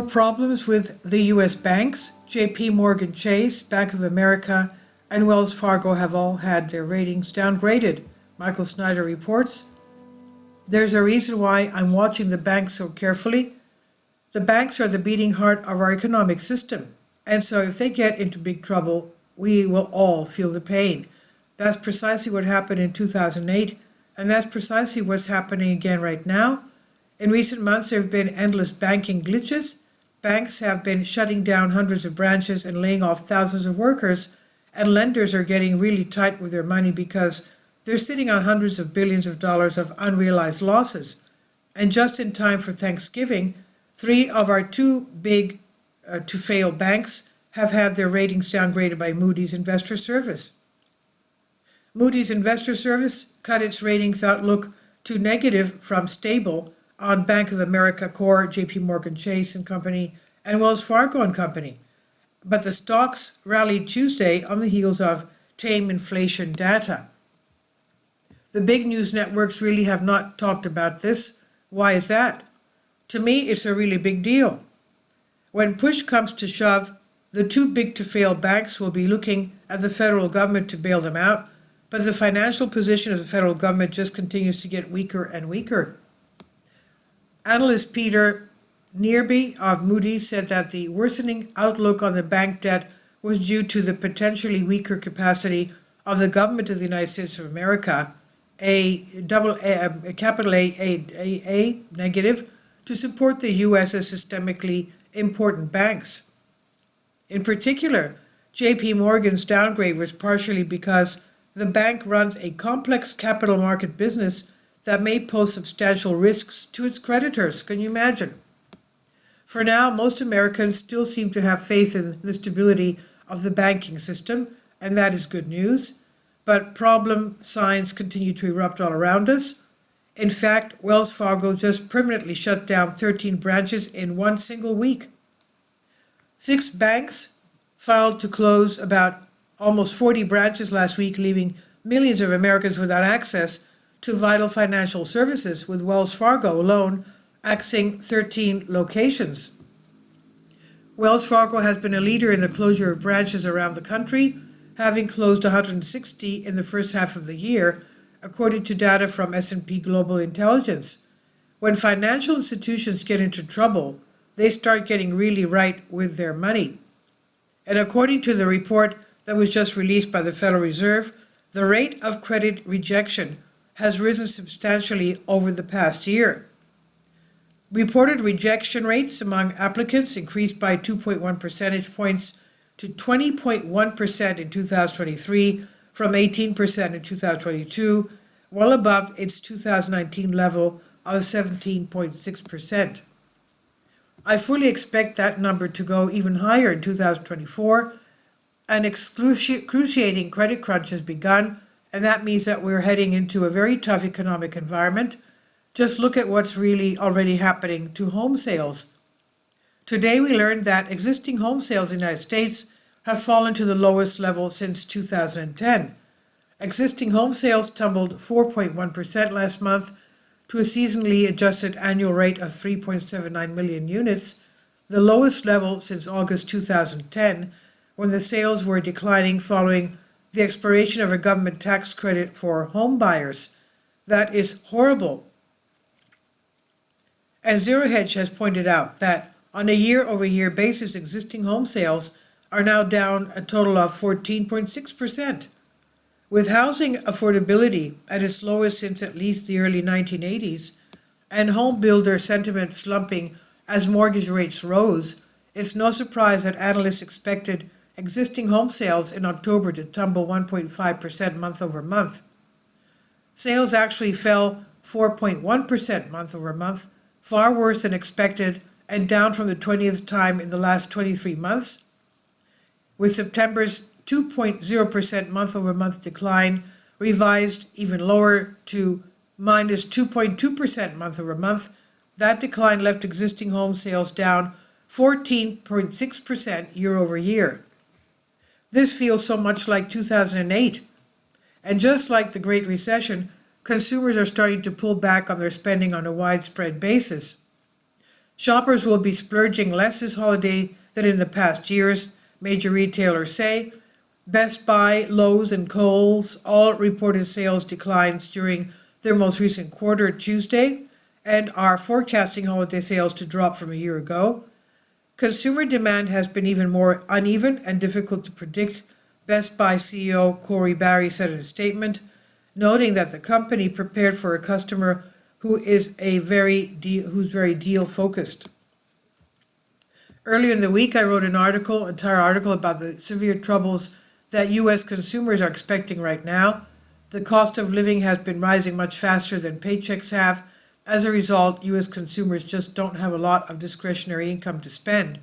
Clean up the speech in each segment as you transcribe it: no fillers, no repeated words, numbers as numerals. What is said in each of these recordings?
problems with the U.S. banks. JPMorgan Chase, Bank of America, and Wells Fargo have all had their ratings downgraded. Michael Snyder reports, "There's a reason why I'm watching the banks so carefully. The banks are the beating heart of our economic system, and so if they get into big trouble, we will all feel the pain. That's precisely what happened in 2008, and that's precisely what's happening again right now. In recent months, there have been endless banking glitches. Banks have been shutting down hundreds of branches and laying off thousands of workers, and lenders are getting really tight with their money because they're sitting on hundreds of billions of dollars of unrealized losses. And just in time for Thanksgiving, 3 of our 2 big to fail banks have had their ratings downgraded by Moody's Investor Service. Moody's Investor Service cut its ratings outlook to negative from stable on Bank of America Core, JPMorgan Chase and Company, and Wells Fargo and Company. But the stocks rallied Tuesday on the heels of tame inflation data. The big news networks really have not talked about this. Why is that? To me, it's a really big deal. When push comes to shove, the 2 big to fail banks will be looking at the federal government to bail them out, but the financial position of the federal government just continues to get weaker and weaker. Analyst Peter Nearby of Moody's said that the worsening outlook on the bank debt was due to the potentially weaker capacity of the government of the United States of America, a capital A negative, to support the U.S. as systemically important banks. In particular, JP Morgan's downgrade was partially because the bank runs a complex capital market business that may pose substantial risks to its creditors. Can you imagine? For now, most Americans still seem to have faith in the stability of the banking system, and that is good news. But problem signs continue to erupt all around us. In fact, Wells Fargo just permanently shut down 13 branches in one single week. 6 banks filed to close about almost 40 branches last week, leaving millions of Americans without access to vital financial services, with Wells Fargo alone axing 13 locations. Wells Fargo has been a leader in the closure of branches around the country, having closed 160 in the first half of the year, according to data from S&P Global Intelligence. When financial institutions get into trouble, they start getting really right with their money. And according to the report that was just released by the Federal Reserve, the rate of credit rejection has risen substantially over the past year. Reported rejection rates among applicants increased by 2.1 percentage points to 20.1% in 2023 from 18% in 2022, well above its 2019 level of 17.6%. I fully expect that number to go even higher in 2024. An excruciating credit crunch has begun, and that means that we're heading into a very tough economic environment. Just look at what's really already happening to home sales. Today we learned that existing home sales in the United States have fallen to the lowest level since 2010. Existing home sales tumbled 4.1% last month to a seasonally adjusted annual rate of 3.79 million units, the lowest level since August 2010, when the sales were declining following the expiration of a government tax credit for home buyers. That is horrible. And Zero Hedge has pointed out that on a year-over-year basis, existing home sales are now down a total of 14.6%. With housing affordability at its lowest since at least the early 1980s, and home builder sentiment slumping as mortgage rates rose, it's no surprise that analysts expected existing home sales in October to tumble 1.5% month over month. Sales actually fell 4.1% month over month, far worse than expected and down from the 20th time in the last 23 months. With September's 2.0% month over month decline revised even lower to minus 2.2% month over month, that decline left existing home sales down 14.6% year over year. This feels so much like 2008. And just like the Great Recession, consumers are starting to pull back on their spending on a widespread basis. Shoppers will be splurging less this holiday than in the past years, major retailers say. Best Buy, Lowe's, and Kohl's all reported sales declines during their most recent quarter Tuesday and are forecasting holiday sales to drop from a year ago. Consumer demand has been even more uneven and difficult to predict, Best Buy CEO Corey Barry said in a statement, noting that the company prepared for a customer who's very deal focused. Earlier in the week, I wrote an entire article about the severe troubles that U.S. consumers are expecting right now. The cost of living has been rising much faster than paychecks have. As a result, U.S. consumers just don't have a lot of discretionary income to spend.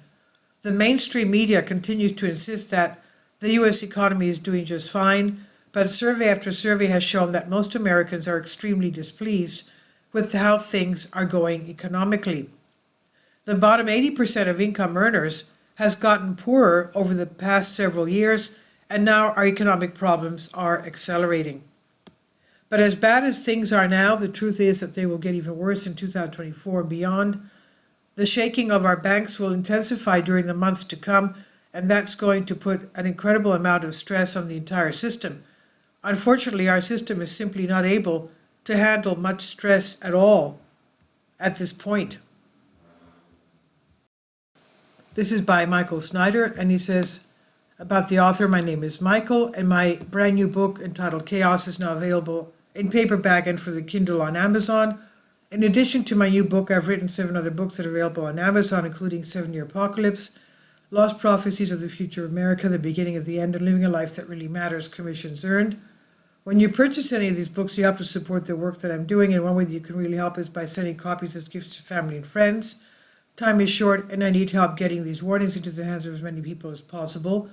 The mainstream media continues to insist that the U.S. economy is doing just fine, but survey after survey has shown that most Americans are extremely displeased with how things are going economically. The bottom 80% of income earners has gotten poorer over the past several years, and now our economic problems are accelerating. But as bad as things are now, the truth is that they will get even worse in 2024 and beyond. The shaking of our banks will intensify during the months to come, and that's going to put an incredible amount of stress on the entire system. Unfortunately, our system is simply not able to handle much stress at all at this point. This is by Michael Snyder, and he says about the author, my name is Michael, and my brand new book entitled Chaos is now available in paperback and for the Kindle on Amazon. In addition to my new book, I've written 7 other books that are available on Amazon, including 7-Year Apocalypse, Lost Prophecies of the Future of America, The Beginning of the End, and Living a Life That Really Matters, commissions earned. When you purchase any of these books, you help to support the work that I'm doing, and one way that you can really help is by sending copies as gifts to family and friends. Time is short, and I need help getting these warnings into the hands of as many people as possible.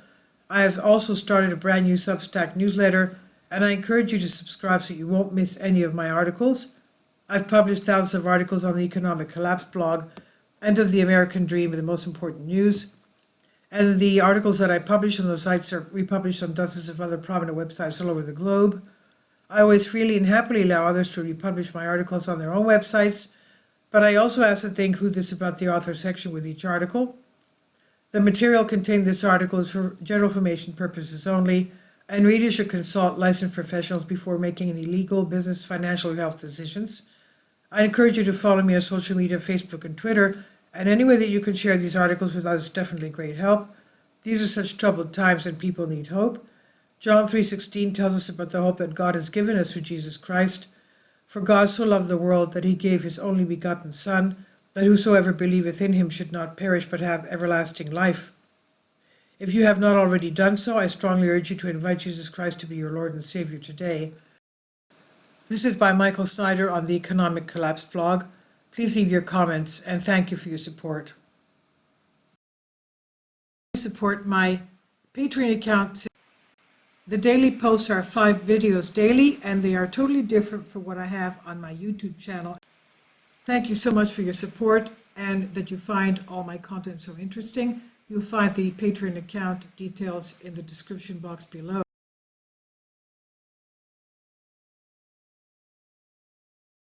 I have also started a brand new Substack newsletter, and I encourage you to subscribe so you won't miss any of my articles. I've published thousands of articles on the economic collapse blog, End of the American Dream, and the most important news. And the articles that I publish on those sites are republished on dozens of other prominent websites all over the globe. I always freely and happily allow others to republish my articles on their own websites, but I also ask that they include this about the author section with each article. The material contained in this article is for general information purposes only, and readers should consult licensed professionals before making any legal, business, financial, or health decisions. I encourage you to follow me on social media, Facebook, and Twitter, and any way that you can share these articles with others is definitely great help. These are such troubled times and people need hope. John 3:16 tells us about the hope that God has given us through Jesus Christ. For God so loved the world that he gave his only begotten Son, that whosoever believeth in him should not perish but have everlasting life. If you have not already done so, I strongly urge you to invite Jesus Christ to be your Lord and Savior today. This is by Michael Snyder on the Economic Collapse blog. Please leave your comments, and thank you for your support. Support my Patreon account. The daily posts are 5 videos daily, and they are totally different from what I have on my YouTube channel. Thank you so much for your support and that you find all my content so interesting. You'll find the Patreon account details in the description box below.